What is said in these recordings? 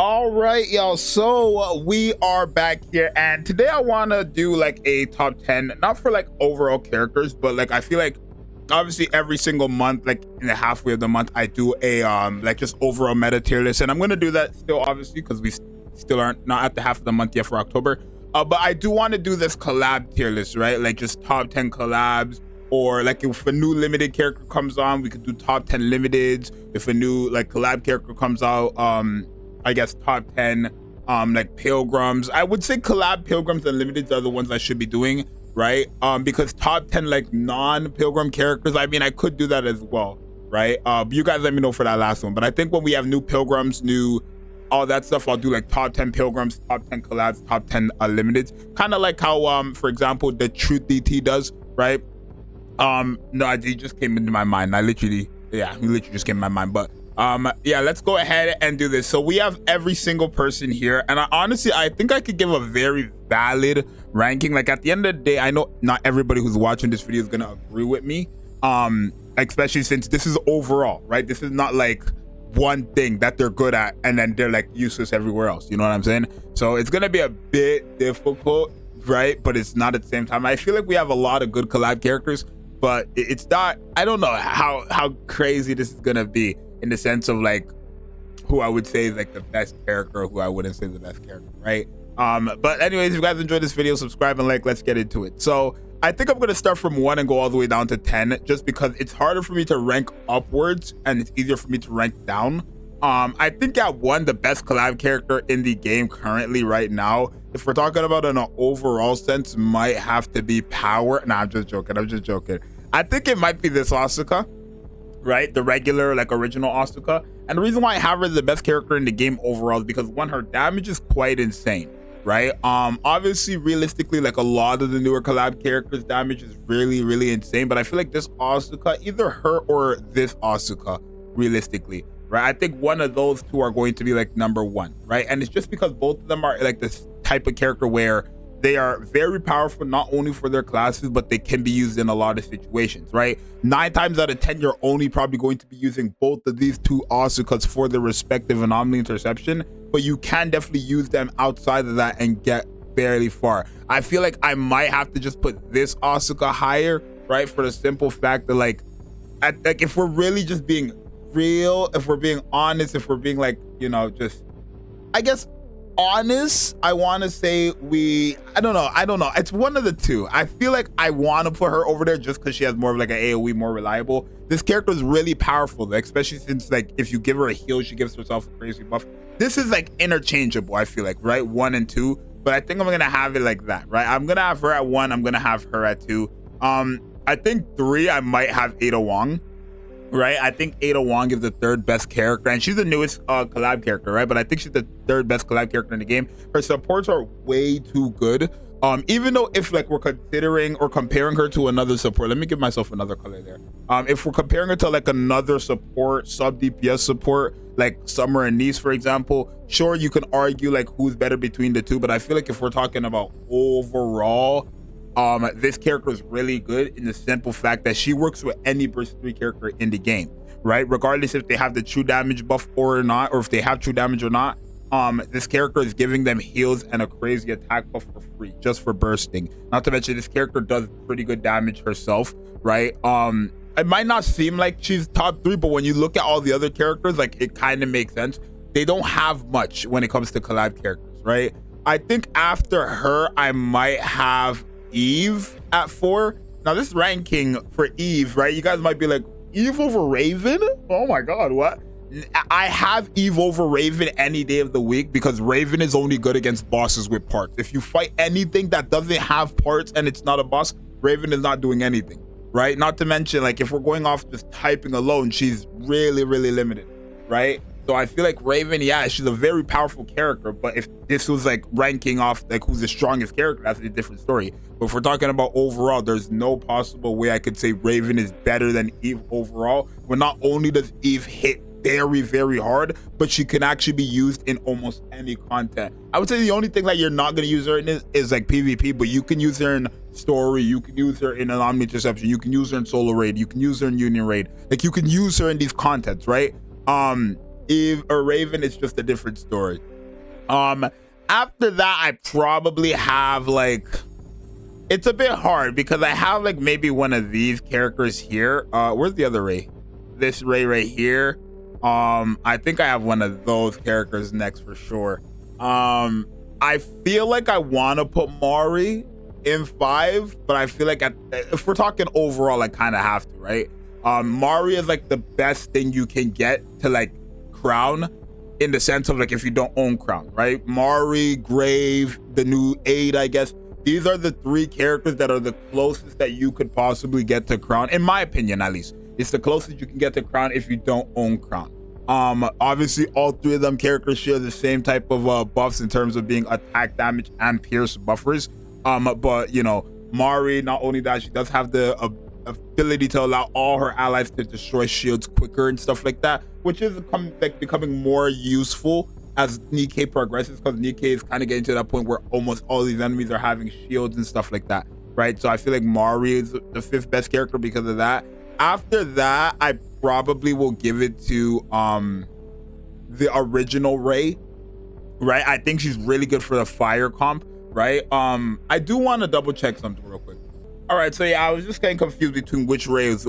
All right, y'all, so we are back here, and today I want to do like a top 10, not for like overall characters, but like I feel like obviously every single month, like in the halfway of the month, I do a like just overall meta tier list, and I'm going to do that still obviously because we still aren't not at the half of the month yet for October, but I do want to do this collab tier list, right? Like just top 10 collabs, or like if a new limited character comes on, we could do top 10 limiteds. If a new like collab character comes out, I guess top 10 like pilgrims. I would say collab pilgrims and limiteds are the ones I should be doing, right? Because top 10 like non-pilgrim characters, I mean, I could do that as well, right? But you guys let me know for that last one. But I think when we have new pilgrims, new all that stuff, I'll do like top 10 pilgrims, top 10 collabs, top 10 limiteds, kind of like how for example the Truth DT does, right? No, it just came into my mind. It literally just came in my mind. But yeah, let's go ahead and do this. So we have every single person here, and I think I could give a very valid ranking. Like at the end of the day, I know not everybody who's watching this video is gonna agree with me, especially since this is overall, right? This is not like one thing that they're good at and then they're like useless everywhere else, you know what I'm saying? So it's gonna be a bit difficult, right? But it's not at the same time. I feel like we have a lot of good collab characters, but it's not, I don't know how crazy this is gonna be in the sense of like who I would say is like the best character, or who I wouldn't say is the best character, right? But anyways, if you guys enjoyed this video, subscribe and like, let's get into it. So I think I'm gonna start from 1 and go all the way down to 10, just because it's harder for me to rank upwards and it's easier for me to rank down. I think at 1, the best collab character in the game currently right now, if we're talking about in an overall sense, might have to be Power. Nah, I'm just joking. I think it might be this Asuka, right? The regular, like original Asuka. And the reason why I have her as the best character in the game overall is because 1, her damage is quite insane, right? Obviously, realistically, like a lot of the newer collab characters, damage is really insane. But I feel like this Asuka, either her or this Asuka, realistically, right? I think one of those two are going to be like number 1, right? And it's just because both of them are like this type of character where they are very powerful, not only for their classes, but they can be used in a lot of situations, right? 9 times out of 10, you're only probably going to be using both of these two Asukas for their respective anomaly interception, but you can definitely use them outside of that and get fairly far. I feel like I might have to just put this Asuka higher, right? For the simple fact that like if we're really just being real, if we're being honest, if we're being like, you know, just, I guess, honest, I want to say I don't know, it's one of the two. I feel like I want to put her over there just because she has more of like an AoE, more reliable. This character is really powerful, like, especially since like if you give her a heal, she gives herself a crazy buff. This is like interchangeable, I feel like, right? 1 and 2, but I think I'm gonna have it like that, right? I'm gonna have her at 1, I'm gonna have her at 2. I think 3, I might have Ada Wong, right? I think Ada Wong is the 3rd best character, and she's the newest collab character, right? But I think she's the 3rd best collab character in the game. Her supports are way too good. Even though if like we're considering or comparing her to another support, let me give myself another color there. If we're comparing her to like another support, sub DPS support, like Summer and Nice, for example, sure, you can argue like who's better between the two, but I feel like if we're talking about overall, this character is really good in the simple fact that she works with any burst 3 character in the game, right? Regardless if they have the true damage buff or not, or if they have true damage or not, this character is giving them heals and a crazy attack buff for free, just for bursting. Not to mention this character does pretty good damage herself, right? It might not seem like she's top 3, but when you look at all the other characters, like it kind of makes sense. They don't have much when it comes to collab characters, right? I think after her, I might have Eve at 4. Now this ranking for Eve, right? You guys might be like, Eve over Raven? Oh my god, what? I have Eve over Raven any day of the week because Raven is only good against bosses with parts. If you fight anything that doesn't have parts and it's not a boss, Raven is not doing anything, right? Not to mention, like, if we're going off just typing alone, she's really limited, right? So I feel like Raven, yeah, she's a very powerful character, but if this was like ranking off like who's the strongest character, that's a different story. But if we're talking about overall, there's no possible way I could say Raven is better than Eve overall, when not only does Eve hit very hard, but she can actually be used in almost any content. I would say the only thing that you're not going to use her in is like PvP, but you can use her in story, you can use her in an Omni Interception, you can use her in solo raid, you can use her in union raid, like you can use her in these contents, right? Eve or Raven, it's just a different story. After that, I probably have like, it's a bit hard because I have like maybe one of these characters here. Where's the other Ray? This Ray right here. I think I have one of those characters next for sure. I feel like I want to put Mari in 5, but I feel like if we're talking overall, I kind of have to, right? Mari is like the best thing you can get to like crown, in the sense of like if you don't own crown, right? Mari, Grave, the new 8, I guess. These are the 3 characters that are the closest that you could possibly get to crown, in my opinion at least. It's the closest you can get to crown if you don't own crown. Obviously all 3 of them characters share the same type of buffs in terms of being attack damage and pierce buffers. But you know, Mari, not only that, she does have the ability to allow all her allies to destroy shields quicker and stuff like that, which is becoming more useful as Nikke progresses, because Nikke is kind of getting to that point where almost all these enemies are having shields and stuff like that, right? So I feel like Mari is the 5th best character because of that. After that, I probably will give it to the original Ray, right? I think she's really good for the fire comp, right? I do want to double check something real quick. All right, so yeah, I was just getting confused between which Ray is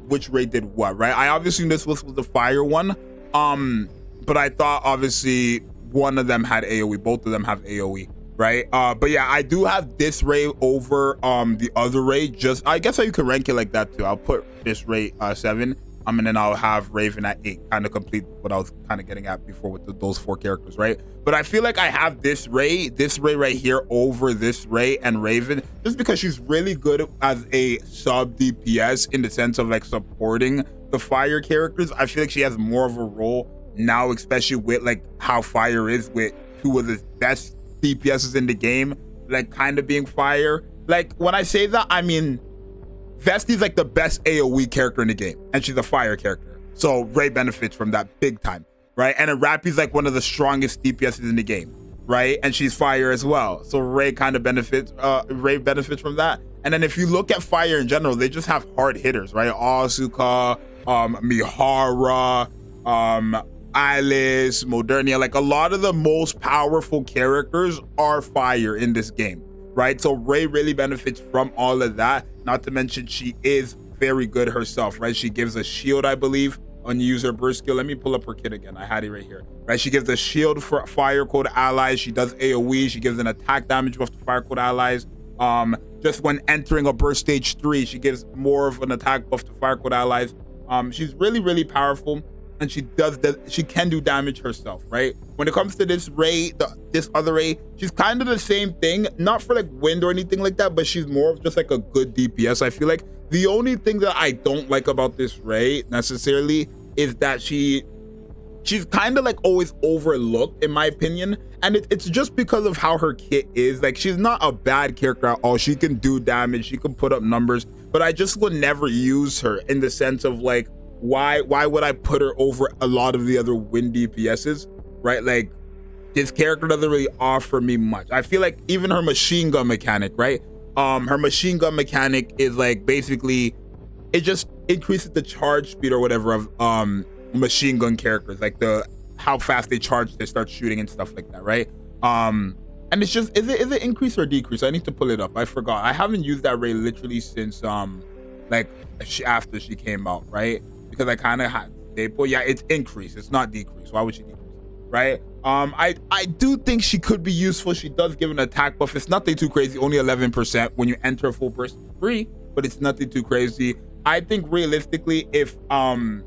which Ray did what, right? I obviously knew this was the fire one, but I thought obviously one of them had AoE, both of them have AoE, right? But yeah, I do have this Ray over the other Ray. Just, I guess you can rank it like that too. I'll put this Ray 7, and then I'll have Raven at 8, kind of complete what I was kind of getting at before with those 4 characters, right? But I feel like I have this Ray right here over this Ray and Raven, just because she's really good as a sub DPS in the sense of like supporting the fire characters. I feel like she has more of a role now, especially with like how fire is, with 2 of the best DPSs in the game, like kind of being fire. Like when I say that, I mean Vesti's like the best AoE character in the game, and she's a fire character, so Ray benefits from that big time, right? And then Rappy's like one of the strongest DPSs in the game, right? And she's fire as well, so Ray kind of benefits. Ray benefits from that. And then if you look at fire in general, they just have hard hitters, right? Asuka, Mihara, Alice, Modernia, like a lot of the most powerful characters are fire in this game, right? So Ray really benefits from all of that. Not to mention she is very good herself, right? She gives a shield, I believe, on user burst skill. Let me pull up her kit again. I had it right here, right? She gives a shield for fire code allies. She does AoE. She gives an attack damage buff to fire code allies. Just when entering a burst stage 3, she gives more of an attack buff to fire code allies. She's really, really powerful, and she can do damage herself, right? When it comes to this Ray, this other Ray, she's kind of the same thing, not for like wind or anything like that, but she's more of just like a good DPS. I feel like the only thing that I don't like about this Ray necessarily is that she's kind of like always overlooked, in my opinion, and it's just because of how her kit is. Like, she's not a bad character at all. She can do damage, she can put up numbers, but I just would never use her in the sense of like, why would I put her over a lot of the other wind DPSs, right? Like, this character doesn't really offer me much. I feel like even her machine gun mechanic, right? Her machine gun mechanic is like, basically it just increases the charge speed or whatever of machine gun characters, like how fast they charge, they start shooting and stuff like that, right? And it's just, is it increase or decrease? I need to pull it up. I forgot. I haven't used that Ray literally since after she came out, right? Because I kind of had staple. Yeah, it's increase, it's not decrease. Why would she decrease, right? I do think she could be useful. She does give an attack buff. It's nothing too crazy, only 11% when you enter a full burst free, but it's nothing too crazy. I think realistically, if I'm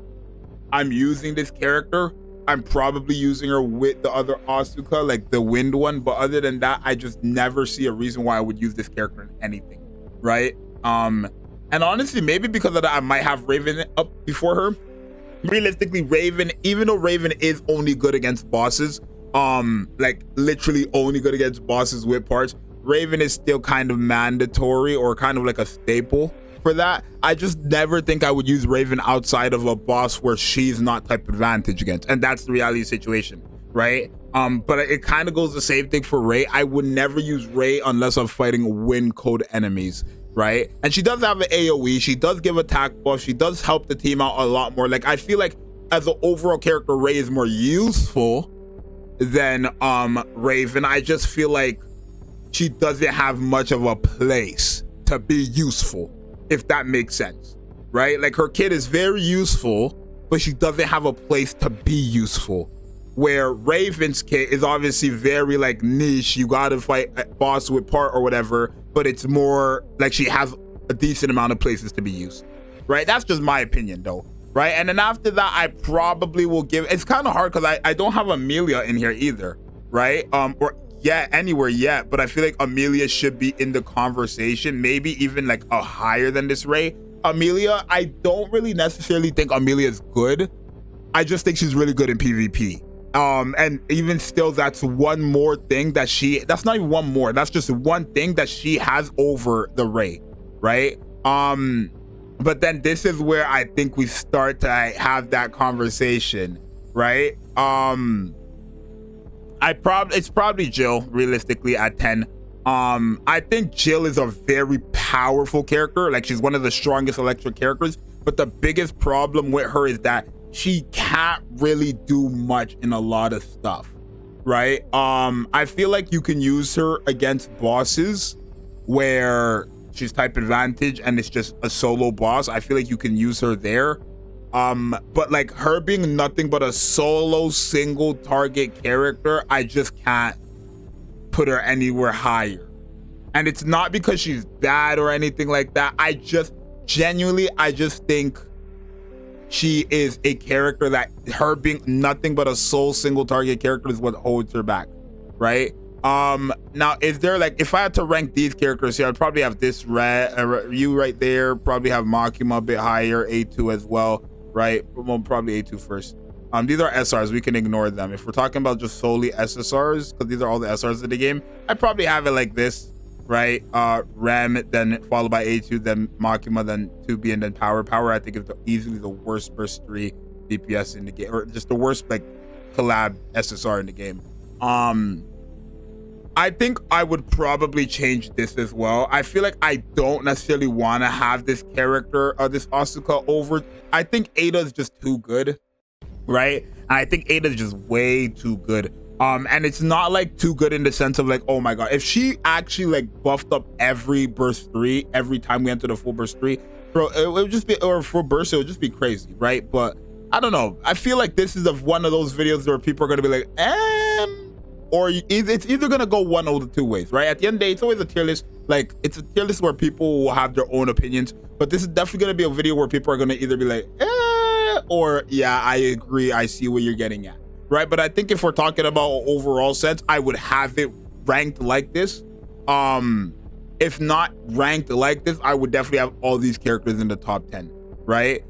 using this character, I'm probably using her with the other Asuka, like the wind one. But other than that, I just never see a reason why I would use this character in anything, right? And honestly, maybe because of that, I might have Raven up before her. Realistically, Raven, even though Raven is only good against bosses, like literally only good against bosses with parts, Raven is still kind of mandatory or kind of like a staple for that. I just never think I would use Raven outside of a boss where she's not type advantage against, and that's the reality situation, right? But it kind of goes the same thing for Ray. I would never use Ray unless I'm fighting wind code enemies, right? And she does have an AoE. She does give attack buff. She does help the team out a lot more. Like, I feel like as an overall character, Ray is more useful than Raven. I just feel like she doesn't have much of a place to be useful, if that makes sense, right? Like her kid is very useful, but she doesn't have a place to be useful. Where Raven's kit is obviously very like niche, you gotta fight a boss with part or whatever, but it's more like she has a decent amount of places to be used, right? That's just my opinion though, right? And then after that, I probably will give, it's kind of hard because I don't have Amelia in here either, right? Or anywhere yet, but I feel like Amelia should be in the conversation, maybe even like a higher than this Ray. Amelia, I don't really necessarily think Amelia is good. I just think she's really good in PvP. And even still, that's one more thing that that's not even one more, that's just one thing that she has over the Ray, right? But then this is where I think we start to have that conversation, right? It's probably Jill, realistically, at 10. I think Jill is a very powerful character, like she's one of the strongest electric characters, but the biggest problem with her is that she can't really do much in a lot of stuff, right? I feel like you can use her against bosses where she's type advantage and it's just a solo boss. I feel like you can use her there. But like her being nothing but a solo single target character, I just can't put her anywhere higher. And it's not because she's bad or anything like that. I just think she is a character that her being nothing but a sole single target character is what holds her back, right? Now is there, like, if I had to rank these characters here, I'd probably have this Ryu right there, probably have Makima a bit higher, A2 as well, right? Well, probably A2 first. These are SRs, we can ignore them. If we're talking about just solely SSRs, because these are all the SRs of the game, I'd probably have it like this, right? Ram, then followed by A2, then Makima, then 2B, and then Power. Power, I think, is easily the worst burst 3 DPS in the game, or just the worst like collab SSR in the game. I think I would probably change this as well. I feel like I don't necessarily want to have this character, this Asuka over. I think Ada is just too good, right? And I think Ada is just way too good. And it's not like too good in the sense of like, oh my god, if she actually like buffed up every burst 3 every time we enter the full burst 3, bro, it would just be, or full burst, it would just be crazy, right? But I don't know, I feel like this is one of those videos where people are gonna be like, or it's either gonna go one of the two ways, right? At the end of the day, it's always a tier list. Like, it's a tier list where people will have their own opinions, but this is definitely gonna be a video where people are gonna either be like, or yeah, I agree, I see what you're getting at, right? But I think if we're talking about overall sense, I would have it ranked like this. If not ranked like this, I would definitely have all these characters in the top 10, right?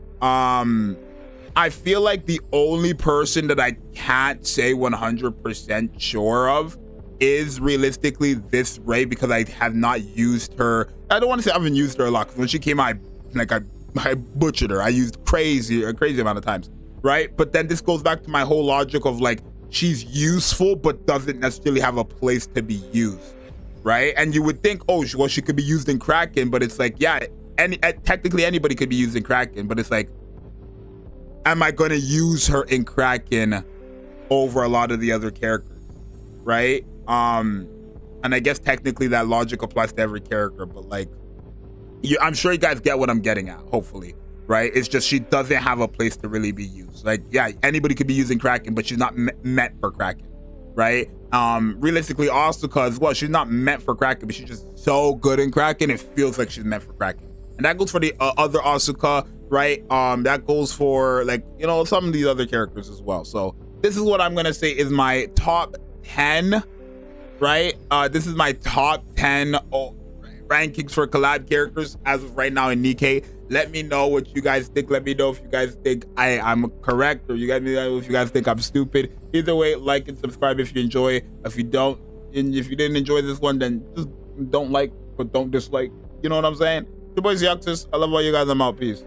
I feel like the only person that I can't say 100% sure of is realistically this Ray, because I have not used her. I don't want to say I haven't used her a lot, because when she came out, I butchered her. I used a crazy amount of times, right? But then this goes back to my whole logic of like, she's useful but doesn't necessarily have a place to be used, right? And you would think, oh, well, she could be used in Kraken, but it's like, yeah, technically anybody could be used in Kraken, but it's like, am I going to use her in Kraken over a lot of the other characters, right? And I guess technically that logic applies to every character, but like, I'm sure you guys get what I'm getting at, hopefully, right? It's just she doesn't have a place to really be used. Like, yeah, anybody could be using Kraken, but she's not meant for Kraken, right? Realistically, Asuka as well, she's not meant for Kraken, but she's just so good in Kraken, it feels like she's meant for Kraken. And that goes for the other Asuka, right? That goes for, like, you know, some of these other characters as well. So this is what I'm gonna say is my top 10, right? This is my top 10 rankings for collab characters as of right now in Nikke. Let me know what you guys think. Let me know if you guys think I'm correct, or you guys know if you guys think I'm stupid. Either way, like and subscribe if you enjoy. If you don't, and if you didn't enjoy this one, then just don't like, but don't dislike. You know what I'm saying? Your boy Zxous. I love all you guys. I'm out. Peace.